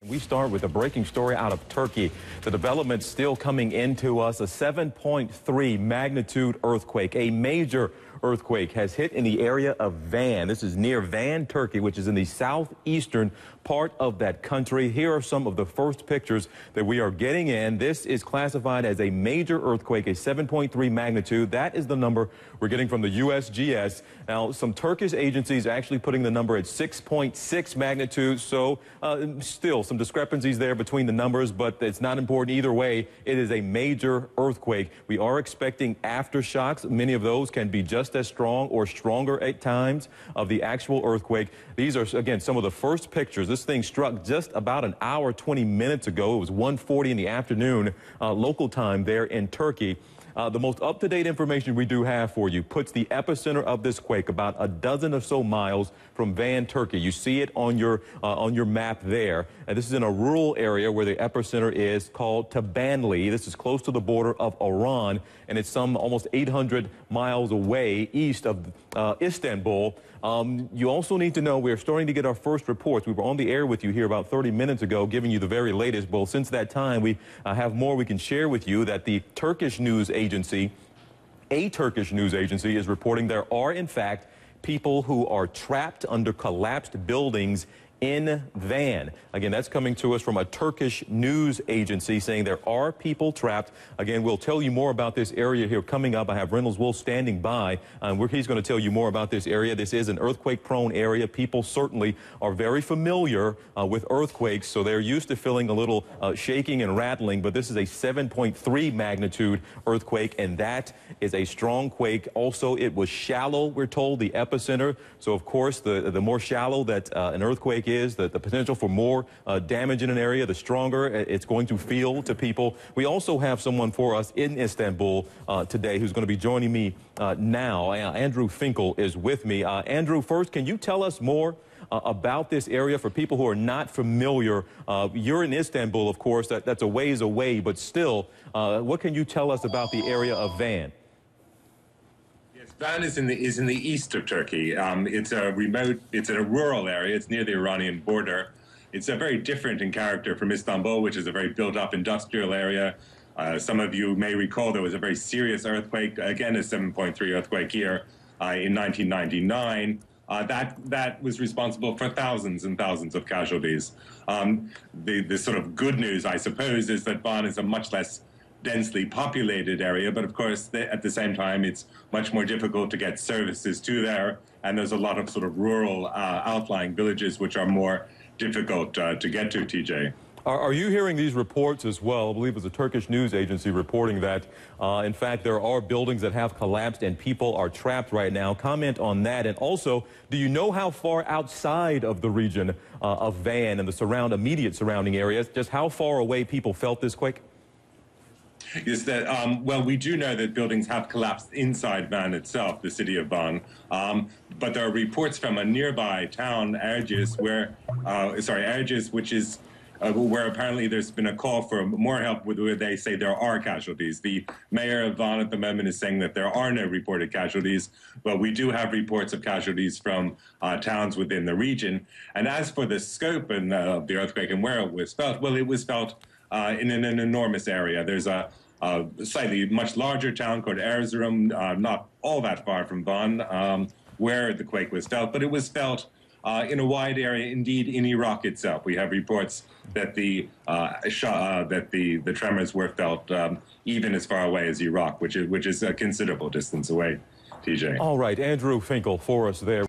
We start with a breaking story out of Turkey. The development still coming into us. A 7.3 magnitude earthquake, a major earthquake, has hit in the area of Van. This is near Van, Turkey, which is in the southeastern part of that country. Here are some of the first pictures that we are getting in. This is classified as a major earthquake, a 7.3 magnitude. That is the number we're getting from the USGS. Now, some Turkish agencies are actually putting the number at 6.6 magnitude. So still some discrepancies there between the numbers, but it's not important either way. It is a major earthquake. We are expecting aftershocks. Many of those can be just as strong or stronger at times of the actual earthquake. These are, again, some of the first pictures. This thing struck just about an hour, 20 minutes ago. It was 1:40 in the afternoon, local time there in Turkey. The most up-to-date information we do have for you puts the epicenter of this quake about a dozen or so miles from Van, Turkey. You see it on your map there. And this is in a rural area where the epicenter is called Tabanli. This is close to the border of Iran, and it's some almost 800 miles away east of Istanbul. You also need to know we're starting to get our first reports. We were on the air with you here about 30 minutes ago, giving you the very latest. Well, since that time, we have more we can share with you that the Turkish news agency, a Turkish news agency, is reporting there are, in fact, people who are trapped under collapsed buildings in Van. Again, that's coming to us from a Turkish news agency saying there are people trapped. Again, we'll tell you more about this area here coming up. I have Reynolds Wolf standing by. He's going to tell you more about this area. This is an earthquake-prone area. People certainly are very familiar with earthquakes, so they're used to feeling a little shaking and rattling, but this is a 7.3 magnitude earthquake, and that is a strong quake. Also, it was shallow, we're told, the epicenter. So, of course, the more shallow that an earthquake is, the potential for more damage in an area, the stronger it's going to feel to people. We also have someone for us in Istanbul today who's going to be joining me now. Andrew Finkel is with me. Andrew, first, can you tell us more about this area for people who are not familiar? You're in Istanbul, of course. That's a ways away, but still, what can you tell us about the area of Van? Van is in the east of Turkey. It's a rural area. It's near the Iranian border. It's a very different in character from Istanbul, which is a very built-up industrial area. Some of you may recall there was a very serious earthquake, again a 7.3 earthquake here in 1999. That was responsible for thousands and thousands of casualties. The sort of good news, I suppose, is that Van is a much less densely populated area, but of course at the same time it's much more difficult to get services to there, and there's a lot of sort of rural outlying villages which are more difficult to get to, TJ. Are you hearing these reports as well? I believe it was a Turkish news agency reporting that, in fact, there are buildings that have collapsed and people are trapped right now. Comment on that. And also, do you know how far outside of the region of Van and the immediate surrounding areas, just how far away people felt this quake? Is that, well, we do know that buildings have collapsed inside Van itself, the city of Van, but there are reports from a nearby town, Erciyes, which is where apparently there's been a call for more help, where they say there are casualties. The mayor of Van at the moment is saying that there are no reported casualties, but we do have reports of casualties from towns within the region. And as for the scope of the earthquake and where it was felt, well, it was felt in an enormous area. There's a slightly much larger town called Erzurum, not all that far from Van, where the quake was felt, but it was felt in a wide area, indeed, in Iraq itself. We have reports that the tremors were felt even as far away as Iraq, which is a considerable distance away, TJ. All right, Andrew Finkel for us there.